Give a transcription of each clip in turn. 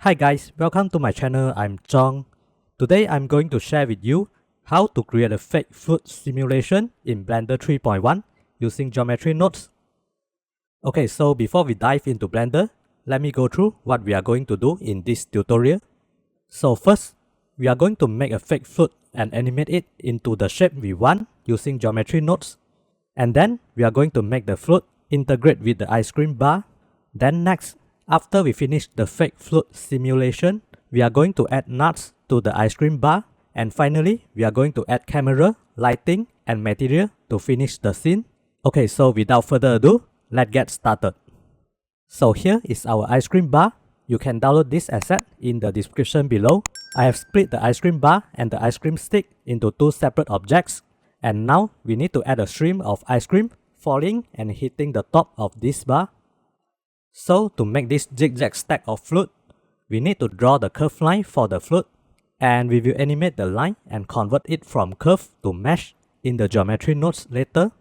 Hi guys, welcome to my channel. I'm John. Today I'm going to share with you how to create a fake fluid simulation in Blender 3.1 using geometry nodes. Okay, so before we dive into Blender, let me go through what we are going to do in this tutorial. So first, we are going to make a fake fluid and animate it into the shape we want using geometry nodes. And then we are going to make the fluid integrate with the ice cream bar. Then next, after we finish the fake fluid simulation, we are going to add nuts to the ice cream bar. And finally, we are going to add camera, lighting, and material to finish the scene. Okay, so without further ado, let's get started. So here is our ice cream bar. You can download this asset in the description below. I have split the ice cream bar and the ice cream stick into two separate objects. And now we need to add a stream of ice cream falling and hitting the top of this bar. So to make this zigzag stack of fluid, we need to draw the curve line for the fluid. And we will animate the line and convert it from curve to mesh in the geometry nodes later.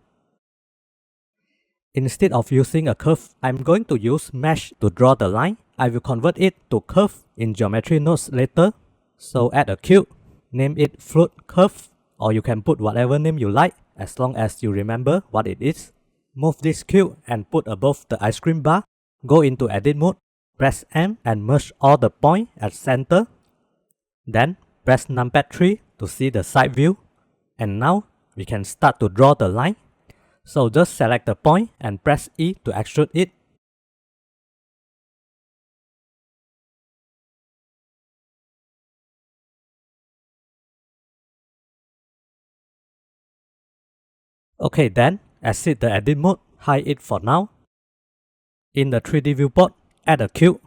Instead of using a curve, I'm going to use mesh to draw the line. I will convert it to curve in geometry nodes later. So add a cube, name it fluid curve, or you can put whatever name you like as long as you remember what it is. Move this cube and put above the ice cream bar. Go into edit mode, press M and merge all the points at center. Then press numpad 3 to see the side view. And now we can start to draw the line. So just select the point and press E to extrude it. Okay, then exit the edit mode, hide it for now. In the 3D viewport, add a cube.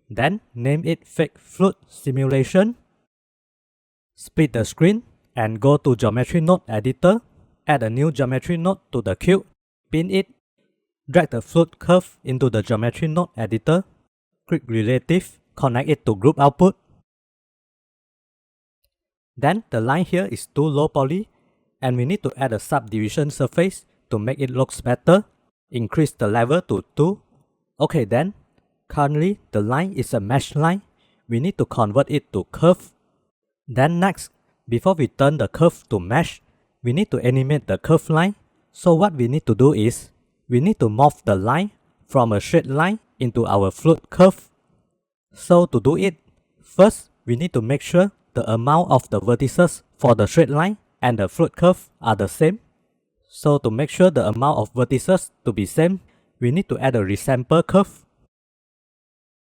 Then name it fake fluid simulation. Split the screen and go to geometry node editor. Add a new geometry node to the cube. Pin it. Drag the fluid curve into the geometry node editor. Click relative. Connect it to group output. Then the line here is too low poly and we need to add a subdivision surface to make it looks better. Increase the level to 2. Okay then, currently the line is a mesh line. We need to convert it to curve. Then next, before we turn the curve to mesh, we need to animate the curve line. So what we need to do is, we need to morph the line from a straight line into our fluid curve. So to do it, first we need to make sure the amount of the vertices for the straight line and the fluid curve are the same. So to make sure the amount of vertices to be same, we need to add a resample curve.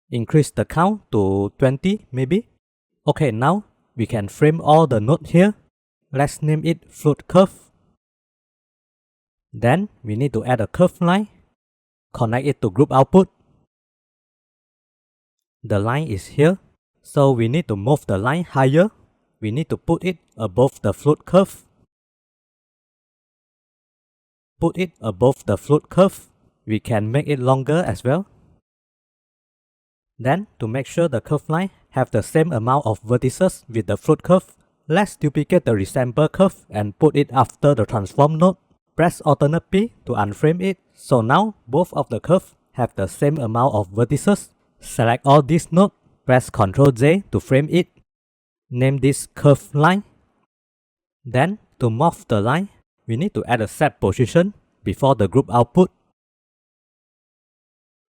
Increase the count to 20 maybe. Okay, now we can frame all the nodes here. Let's name it fluid curve. Then we need to add a curve line. Connect it to group output. The line is here. So we need to move the line higher. We need to put it above the fluid curve. Put it above the fluid curve. We can make it longer as well. Then to make sure the curve line have the same amount of vertices with the fluid curve, let's duplicate the resample curve and put it after the transform node. Press Alternate P to unframe it. So now both of the curves have the same amount of vertices. Select all these nodes. Press Ctrl J to frame it. Name this curve line. Then to morph the line, we need to add a set position before the group output.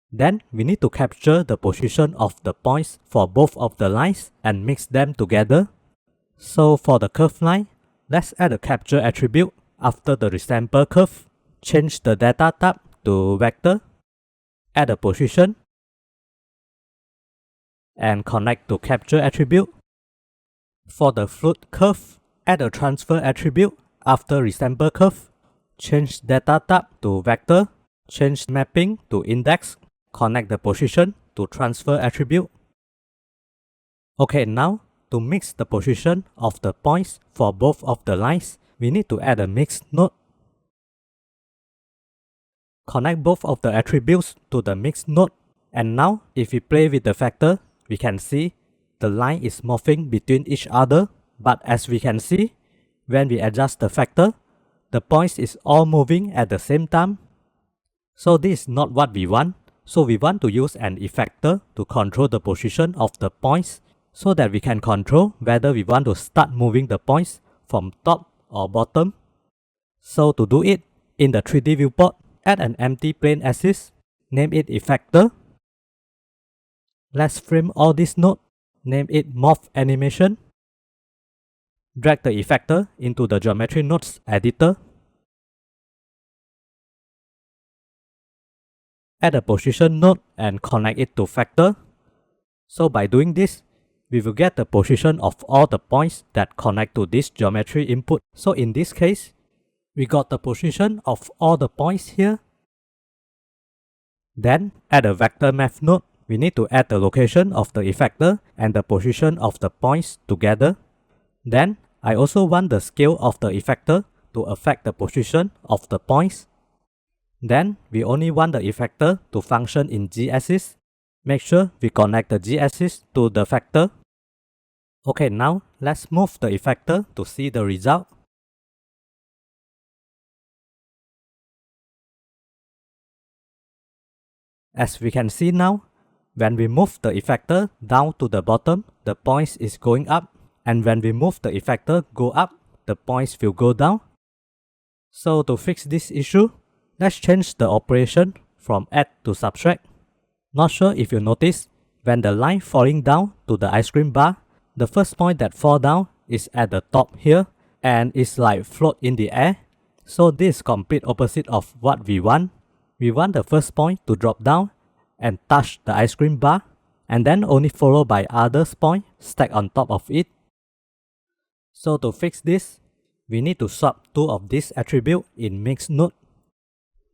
Then we need to capture the position of the points for both of the lines and mix them together. So for the curve line, let's add a capture attribute after the resample curve. Change the data tab to vector. Add a position. And connect to capture attribute. For the fluid curve, add a transfer attribute after resample curve. Change data tab to vector. Change mapping to index. Connect the position to transfer attribute. Okay, now to mix the position of the points for both of the lines, we need to add a mix node. Connect both of the attributes to the mix node. And now, if we play with the factor, we can see the line is morphing between each other. But as we can see, when we adjust the factor, the points is all moving at the same time. So this is not what we want. So we want to use an effector to control the position of the points so that we can control whether we want to start moving the points from top or bottom. So to do it, in the 3D viewport, add an empty plane axis, name it Effector. Let's frame all these nodes, name it Morph Animation. Drag the effector into the Geometry Nodes editor. Add a position node and connect it to Factor. So by doing this, we will get the position of all the points that connect to this geometry input. So in this case, we got the position of all the points here. Then add a vector math node. We need to add the location of the effector and the position of the points together. Then I also want the scale of the effector to affect the position of the points. Then we only want the effector to function in Z-axis. Make sure we connect the Z-axis to the factor. Okay, now let's move the effector to see the result. As we can see now, when we move the effector down to the bottom, the points is going up. And when we move the effector go up, the points will go down. So to fix this issue, let's change the operation from add to subtract. Not sure if you notice, when the line falling down to the ice cream bar, the first point that fall down is at the top here and it's like float in the air. So this is complete opposite of what we want. We want the first point to drop down and touch the ice cream bar and then only followed by other points stacked on top of it. So to fix this, we need to swap two of these attributes in mix node.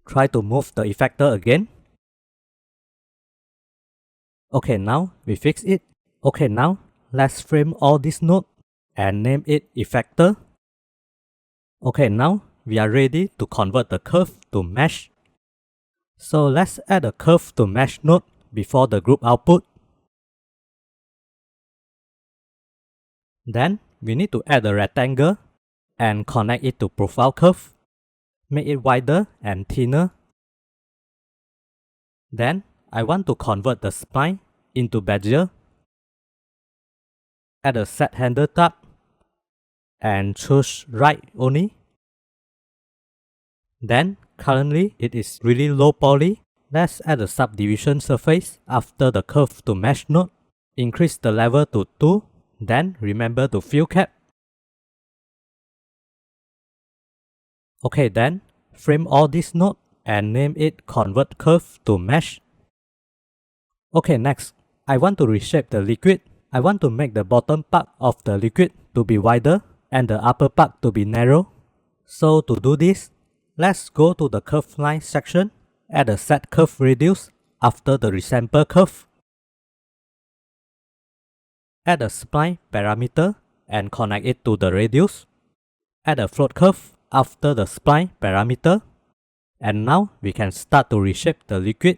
Try to move the effector again. Okay, now we fix it. Okay, now let's frame all these nodes and name it effector. Okay, now we are ready to convert the curve to mesh. So let's add a curve to mesh node before the group output. Then we need to add a rectangle and connect it to profile curve. Make it wider and thinner. Then I want to convert the spline into bezier. Add a set handle tab and choose right only. Then currently it is really low poly. Let's add a subdivision surface after the curve to mesh node. Increase the level to 2. Then remember to fill cap. Okay, then frame all this node and name it convert curve to mesh. Okay, next, I want to reshape the liquid. I want to make the bottom part of the liquid to be wider and the upper part to be narrow. So to do this, let's go to the curve line section, add a set curve radius after the resample curve. Add a spline parameter and connect it to the radius. Add a float curve after the spline parameter. And now we can start to reshape the liquid.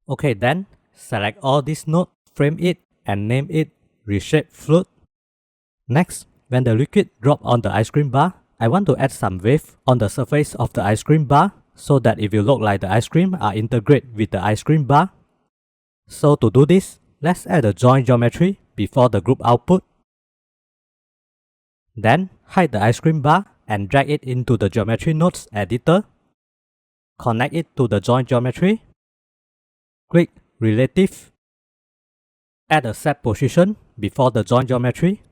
Okay, then select all these nodes, frame it and name it Reshape Fluid. Next, when the liquid drop on the ice cream bar, I want to add some wave on the surface of the ice cream bar so that it will look like the ice cream are integrated with the ice cream bar. So to do this, let's add a join geometry before the group output. Then hide the ice cream bar and drag it into the geometry nodes editor. Connect it to the join geometry. Click Relative. Add a set position before the join geometry.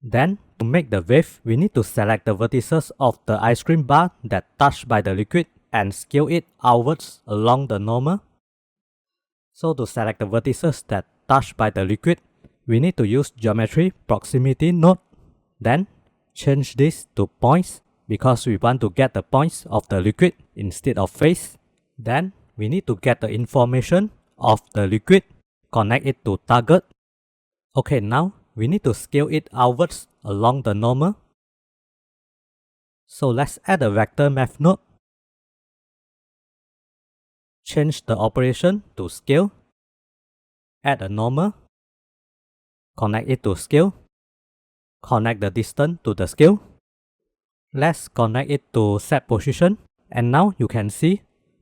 Then, to make the wave, we need to select the vertices of the ice cream bar that touched by the liquid and scale it outwards along the normal. So to select the vertices that touched by the liquid, we need to use geometry proximity node. Then, change this to points because we want to get the points of the liquid instead of face. Then, we need to get the information of the liquid, connect it to target. Okay, now we need to scale it outwards along the normal. So let's add a vector math node. Change the operation to scale. Add a normal. Connect it to scale. Connect the distance to the scale. Let's connect it to set position. And now you can see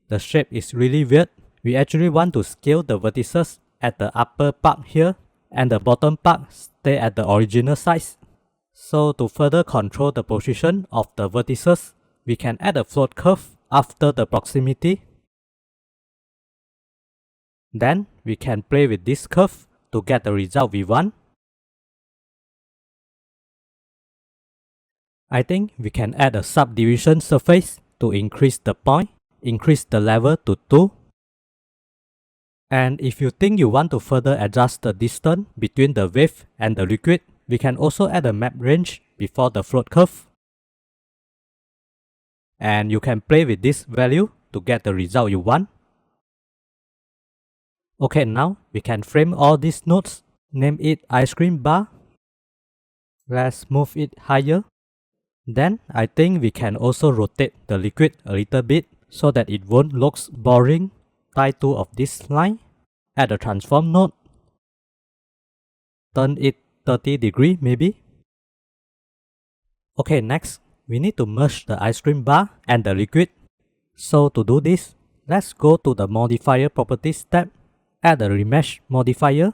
the shape is really weird. We actually want to scale the vertices at the upper part here and the bottom part stay at the original size. So to further control the position of the vertices, we can add a float curve after the proximity. Then we can play with this curve to get the result we want. I think we can add a subdivision surface to increase the point, increase the level to 2. And if you think you want to further adjust the distance between the wave and the liquid, we can also add a map range before the float curve. And you can play with this value to get the result you want. Okay, now we can frame all these nodes, name it ice cream bar. Let's move it higher. Then I think we can also rotate the liquid a little bit so that it won't look boring. Tie two of this line, add a transform node, turn it 30 degrees maybe. Okay, next we need to merge the ice cream bar and the liquid. So to do this, let's go to the modifier properties tab, add a Remesh modifier,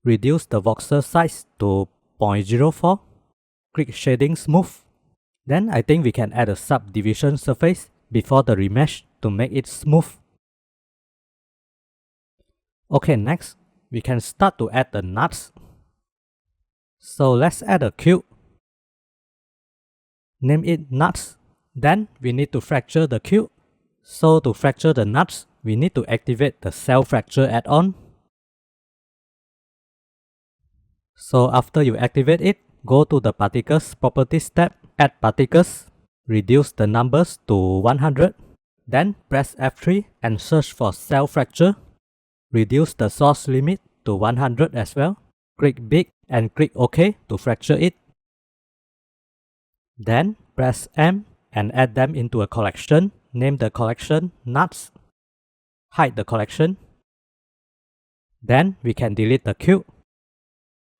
reduce the voxel size to 0.04, click shading smooth. Then I think we can add a subdivision surface before the remesh to make it smooth. Okay, next we can start to add the nuts. So let's add a cube. Name it nuts. Then we need to fracture the cube. So to fracture the nuts, we need to activate the cell fracture add-on. So after you activate it, go to the particles properties tab, add particles, reduce the numbers to 100. Then press F3 and search for cell fracture. Reduce the source limit to 100 as well. Click big and click OK to fracture it. Then press M and add them into a collection. Name the collection nuts. Hide the collection. Then we can delete the cube.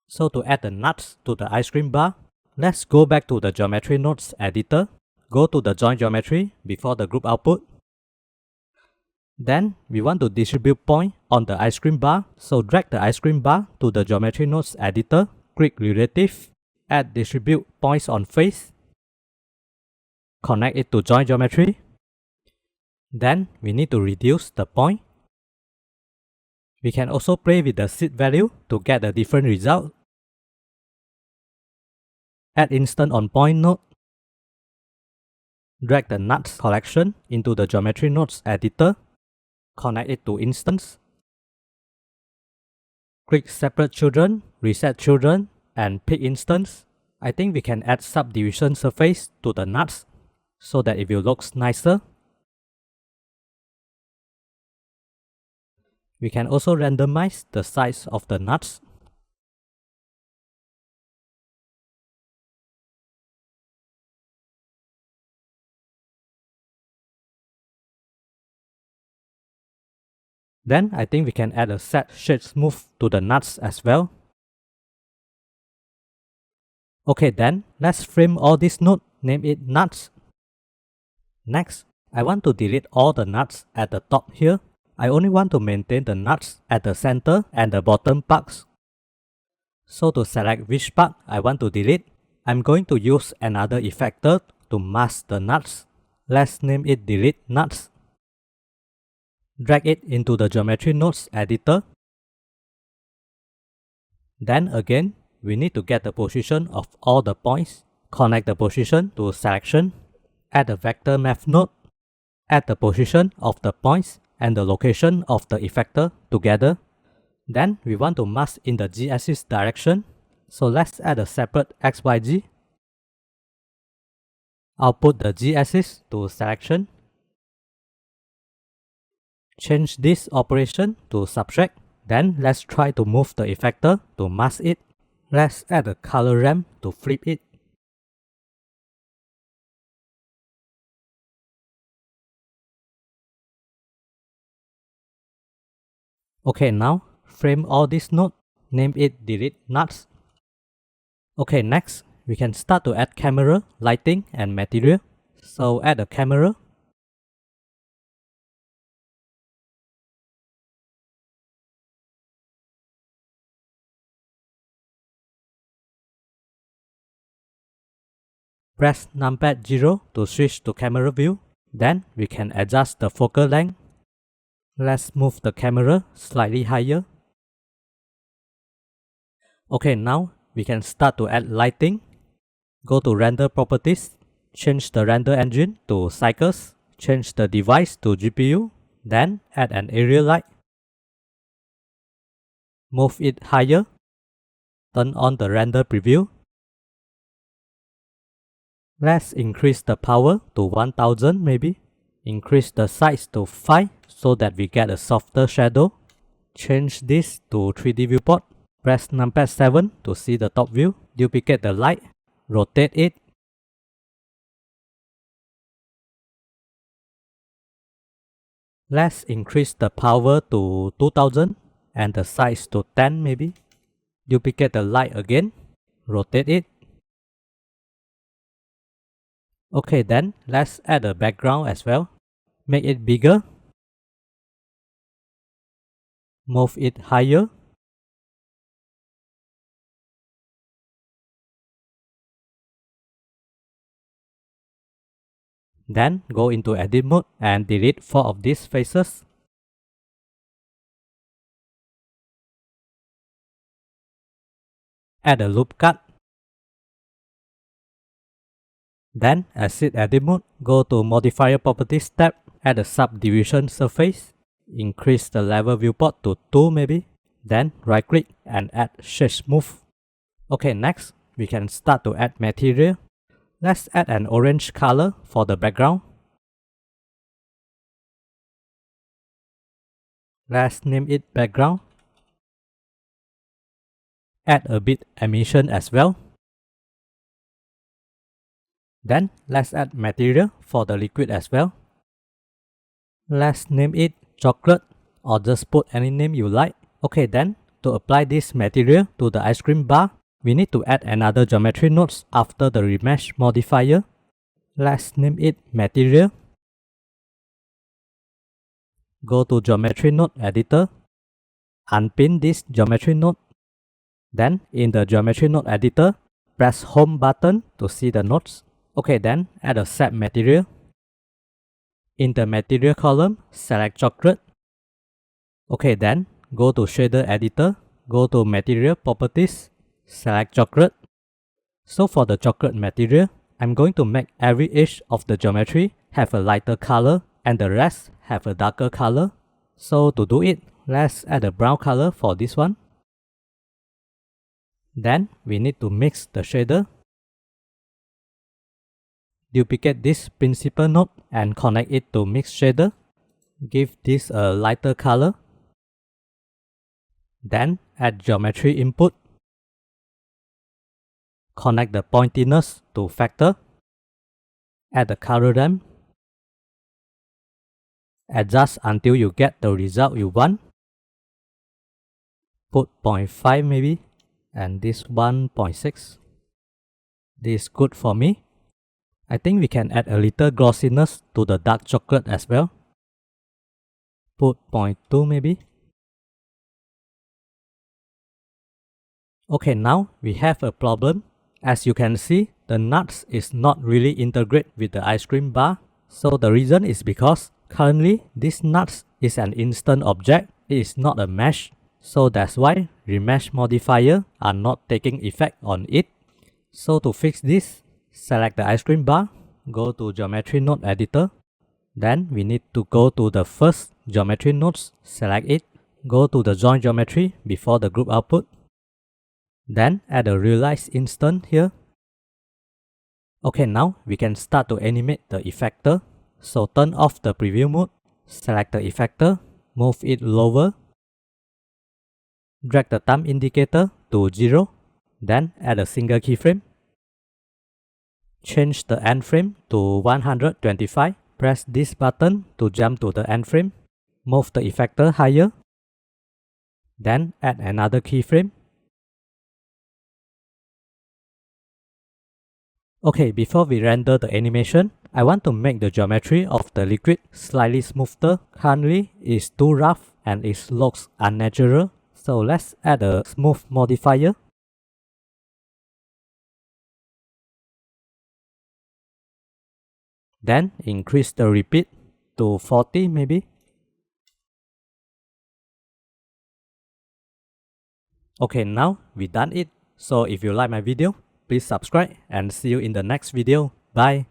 So to add the nuts to the ice cream bar, let's go back to the geometry nodes editor. Go to the join geometry before the group output. Then we want to distribute point on the ice cream bar. So drag the ice cream bar to the geometry nodes editor. Click relative. Add distribute points on face. Connect it to join geometry. Then we need to reduce the point. We can also play with the seed value to get a different result. Add instant on point node. Drag the nuts collection into the geometry nodes editor. Connect it to instance. Click separate children, reset children, and pick instance. I think we can add subdivision surface to the nuts so that it will look nicer. We can also randomize the size of the nuts. Then I think we can add a set shade smooth to the nuts as well. Okay, then let's frame all these nodes, name it nuts. Next, I want to delete all the nuts at the top here. I only want to maintain the nuts at the center and the bottom parts. So to select which part I want to delete, I'm going to use another effector to mask the nuts. Let's name it delete nuts. Drag it into the geometry nodes editor. Then again, we need to get the position of all the points. Connect the position to selection. Add a vector math node. Add the position of the points and the location of the effector together. Then we want to mask in the z-axis direction. So let's add a separate xyz. Output the z-axis to selection. Change this operation to subtract. Then let's try to move the effector to mask it. Let's add a color ramp to flip it. Okay, now frame all these nodes, name it delete nuts. Okay, next we can start to add camera, lighting and material. So add a camera. Press numpad 0 to switch to camera view. Then we can adjust the focal length. Let's move the camera slightly higher. Okay, now we can start to add lighting. Go to render properties, change the render engine to cycles, change the device to GPU, then add an area light. Move it higher. Turn on the render preview. Let's increase the power to 1000 maybe. Increase the size to 5 so that we get a softer shadow. Change this to 3D viewport. Press numpad 7 to see the top view. Duplicate the light. Rotate it. Let's increase the power to 2000 and the size to 10 maybe. Duplicate the light again. Rotate it. Okay, then let's add a background as well. Make it bigger. Move it higher. Then go into edit mode and delete 4 of these faces. Add a loop cut. Then exit edit mode, go to modifier properties tab, add a subdivision surface, increase the level viewport to 2 maybe, then right click and add shade smooth. Okay, next we can start to add material. Let's add an orange color for the background. Let's name it background. Add a bit emission as well. Then let's add material for the liquid as well. Let's name it chocolate or just put any name you like. Okay, then to apply this material to the ice cream bar, we need to add another geometry nodes after the Remesh modifier. Let's name it material. Go to geometry node editor. Unpin this geometry node. Then in the geometry node editor, press home button to see the nodes. Okay, then add a set material. In the material column, select chocolate. Okay, then go to shader editor, go to material properties, select chocolate. So for the chocolate material, I'm going to make every edge of the geometry have a lighter color and the rest have a darker color. So to do it, let's add a brown color for this one. Then we need to mix the shader. Duplicate this principal node and connect it to mix shader. Give this a lighter color. Then add geometry input. Connect the pointiness to factor. Add the color ramp. Adjust until you get the result you want. Put 0.5 maybe, and this 1.6. This is good for me. I think we can add a little glossiness to the dark chocolate as well. Put 0.2 maybe. Okay, now we have a problem. As you can see, the nuts is not really integrated with the ice cream bar. So the reason is because currently this nuts is an instant object. It is not a mesh. So that's why Remesh modifier are not taking effect on it. So to fix this, select the ice cream bar, go to geometry node editor. Then we need to go to the first geometry nodes, select it, go to the join geometry before the group output. Then add a realize instance here. Okay, now we can start to animate the effector. So turn off the preview mode, select the effector, move it lower. Drag the thumb indicator to 0, then add a single keyframe. Change the end frame to 125. Press this button to jump to the end frame. Move the effector higher. Then add another keyframe. Okay, before we render the animation, I want to make the geometry of the liquid slightly smoother. Currently, it's too rough and it looks unnatural. So let's add a smooth modifier. Then increase the repeat to 40 maybe. Okay, now we done it. So if you like my video, please subscribe and see you in the next video. Bye.